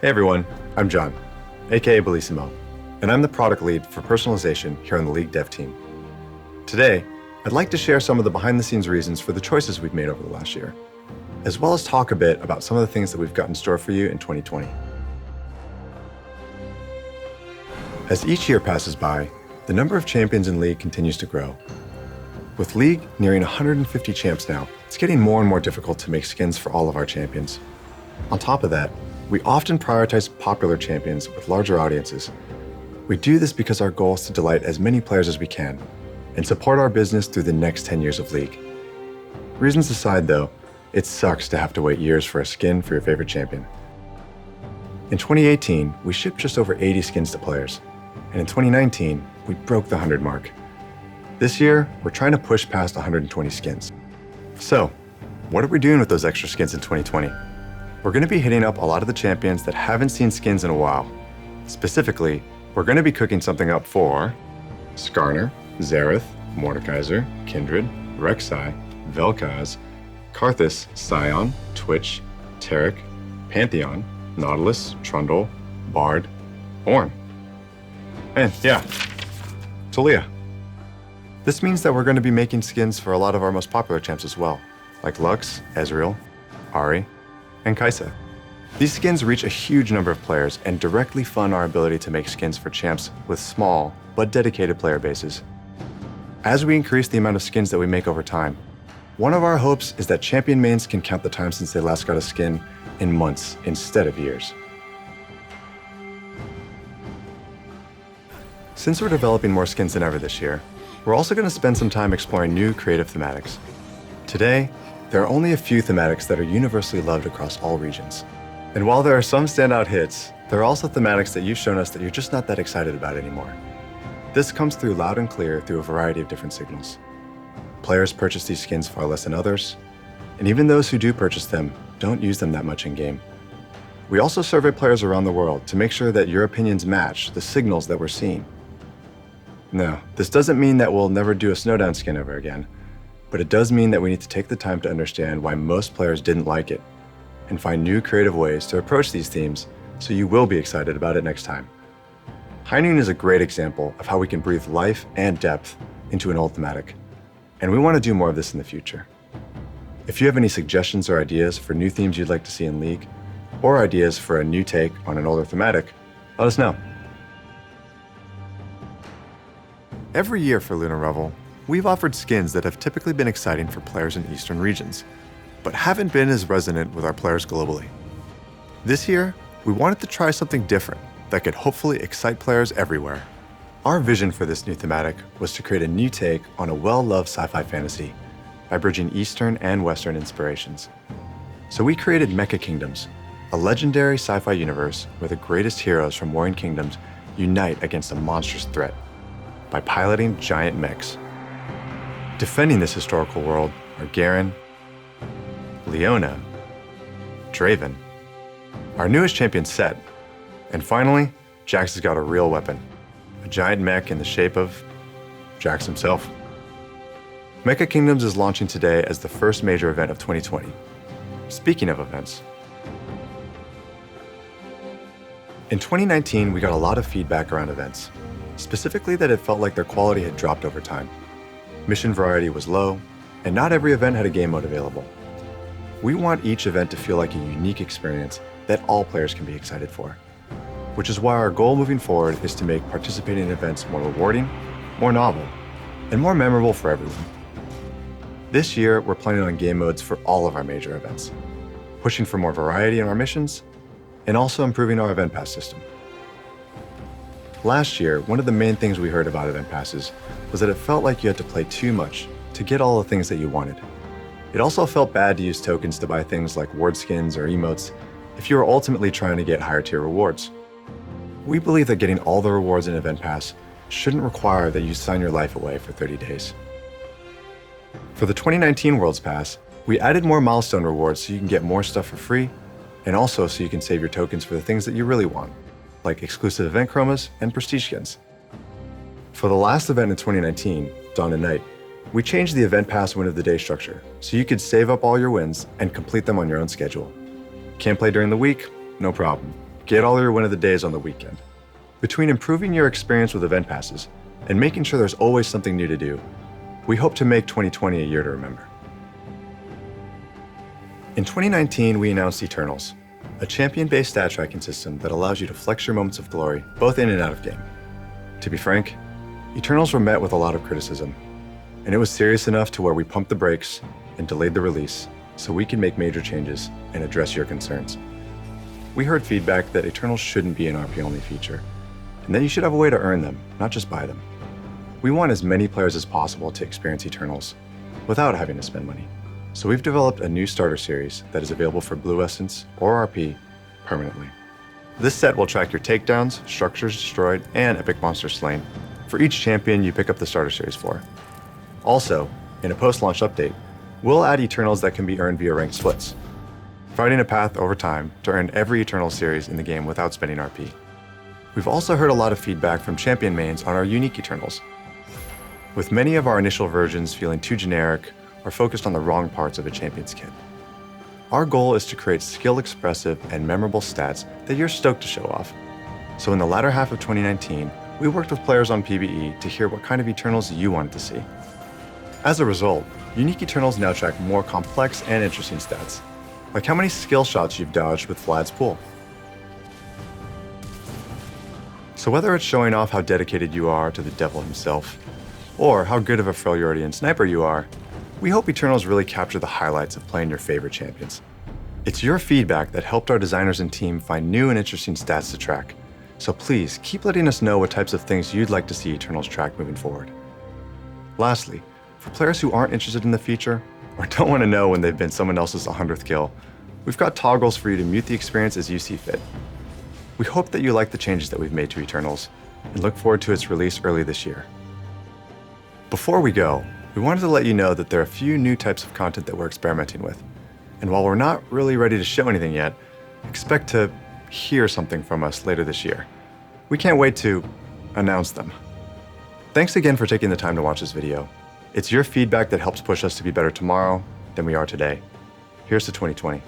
Hey everyone, I'm John, aka Bellissimoh, and I'm the product lead for personalization here on the League dev team. Today, I'd like to share some of the behind-the-scenes reasons for the choices we've made over the last year, as well as talk a bit about some of the things that we've got in store for you in 2020. As each year passes by, the number of champions in League continues to grow. With League nearing 150 champs now, it's getting more and more difficult to make skins for all of our champions. On top of that, we often prioritize popular champions with larger audiences. We do this because our goal is to delight as many players as we can and support our business through the next 10 years of League. Reasons aside though, it sucks to have to wait years for a skin for your favorite champion. In 2018, we shipped just over 80 skins to players, and in 2019, we broke the 100 mark. This year, we're trying to push past 120 skins. So, what are we doing with those extra skins in 2020? We're going to be hitting up a lot of the champions that haven't seen skins in a while. Specifically, we're going to be cooking something up for Skarner, Xerath, Mordekaiser, Kindred, Rek'Sai, Vel'Koz, Karthus, Sion, Twitch, Taric, Pantheon, Nautilus, Trundle, Bard, Ornn. And yeah, Taliyah. This means that we're going to be making skins for a lot of our most popular champs as well, like Lux, Ezreal, Ahri, and Kai'Sa. These skins reach a huge number of players and directly fund our ability to make skins for champs with small but dedicated player bases. As we increase the amount of skins that we make over time, one of our hopes is that champion mains can count the time since they last got a skin in months instead of years. Since we're developing more skins than ever this year, we're also going to spend some time exploring new creative thematics. Today, there are only a few thematics that are universally loved across all regions. And while there are some standout hits, there are also thematics that you've shown us that you're just not that excited about anymore. This comes through loud and clear through a variety of different signals. Players purchase these skins far less than others, and even those who do purchase them don't use them that much in-game. We also survey players around the world to make sure that your opinions match the signals that we're seeing. No, this doesn't mean that we'll never do a Snowdown skin ever again, but it does mean that we need to take the time to understand why most players didn't like it and find new creative ways to approach these themes so you will be excited about it next time. High Noon is a great example of how we can breathe life and depth into an old thematic, and we want to do more of this in the future. If you have any suggestions or ideas for new themes you'd like to see in League, or ideas for a new take on an older thematic, let us know. Every year for Lunar Revel, we've offered skins that have typically been exciting for players in Eastern regions, but haven't been as resonant with our players globally. This year, we wanted to try something different that could hopefully excite players everywhere. Our vision for this new thematic was to create a new take on a well-loved sci-fi fantasy by bridging Eastern and Western inspirations. So we created Mecha Kingdoms, a legendary sci-fi universe where the greatest heroes from warring kingdoms unite against a monstrous threat by piloting giant mechs. Defending this historical world are Garen, Leona, Draven, our newest champion Set, and finally, Jax has got a real weapon, a giant mech in the shape of Jax himself. Mecha Kingdoms is launching today as the first major event of 2020. Speaking of events, in 2019, we got a lot of feedback around events, specifically that it felt like their quality had dropped over time. Mission variety was low, and not every event had a game mode available. We want each event to feel like a unique experience that all players can be excited for, which is why our goal moving forward is to make participating in events more rewarding, more novel, and more memorable for everyone. This year, we're planning on game modes for all of our major events, pushing for more variety in our missions, and also improving our event pass system. Last year, one of the main things we heard about event passes was that it felt like you had to play too much to get all the things that you wanted. It also felt bad to use tokens to buy things like ward skins or emotes if you were ultimately trying to get higher tier rewards. We believe that getting all the rewards in Event Pass shouldn't require that you sign your life away for 30 days. For the 2019 Worlds Pass, we added more milestone rewards so you can get more stuff for free, and also so you can save your tokens for the things that you really want, like exclusive event chromas and prestige skins. For the last event in 2019, Dawn and Night, we changed the Event Pass win of the day structure so you could save up all your wins and complete them on your own schedule. Can't play during the week? No problem. get all your win of the days on the weekend. Between improving your experience with event passes and making sure there's always something new to do, we hope to make 2020 a year to remember. In 2019, we announced Eternals, a champion-based stat tracking system that allows you to flex your moments of glory both in and out of game. To be frank, Eternals were met with a lot of criticism, and it was serious enough to where we pumped the brakes and delayed the release so we can make major changes and address your concerns. We heard feedback that Eternals shouldn't be an RP-only feature, and that you should have a way to earn them, not just buy them. We want as many players as possible to experience Eternals without having to spend money. So we've developed a new starter series that is available for Blue Essence or RP permanently. This set will track your takedowns, structures destroyed, and epic monsters slain for each champion you pick up the starter series for. Also, in a post-launch update, we'll add Eternals that can be earned via ranked splits, providing a path over time to earn every Eternal series in the game without spending RP. We've also heard a lot of feedback from champion mains on our unique Eternals, with many of our initial versions feeling too generic or focused on the wrong parts of a champion's kit. Our goal is to create skill-expressive and memorable stats that you're stoked to show off. So in the latter half of 2019, we worked with players on PvE to hear what kind of Eternals you wanted to see. As a result, unique Eternals now track more complex and interesting stats, like how many skill shots you've dodged with Vlad's pool. So whether it's showing off how dedicated you are to the devil himself, or how good of a Freljordian sniper you are, we hope Eternals really capture the highlights of playing your favorite champions. It's your feedback that helped our designers and team find new and interesting stats to track, so please keep letting us know what types of things you'd like to see Eternals track moving forward. Lastly, for players who aren't interested in the feature, or don't want to know when they've been someone else's 100th kill, we've got toggles for you to mute the experience as you see fit. We hope that you like the changes that we've made to Eternals, and look forward to its release early this year. Before we go, we wanted to let you know that there are a few new types of content that we're experimenting with. And while we're not really ready to show anything yet, expect to hear something from us later this year. We can't wait to announce them. Thanks again for taking the time to watch this video. It's your feedback that helps push us to be better tomorrow than we are today. Here's to 2020.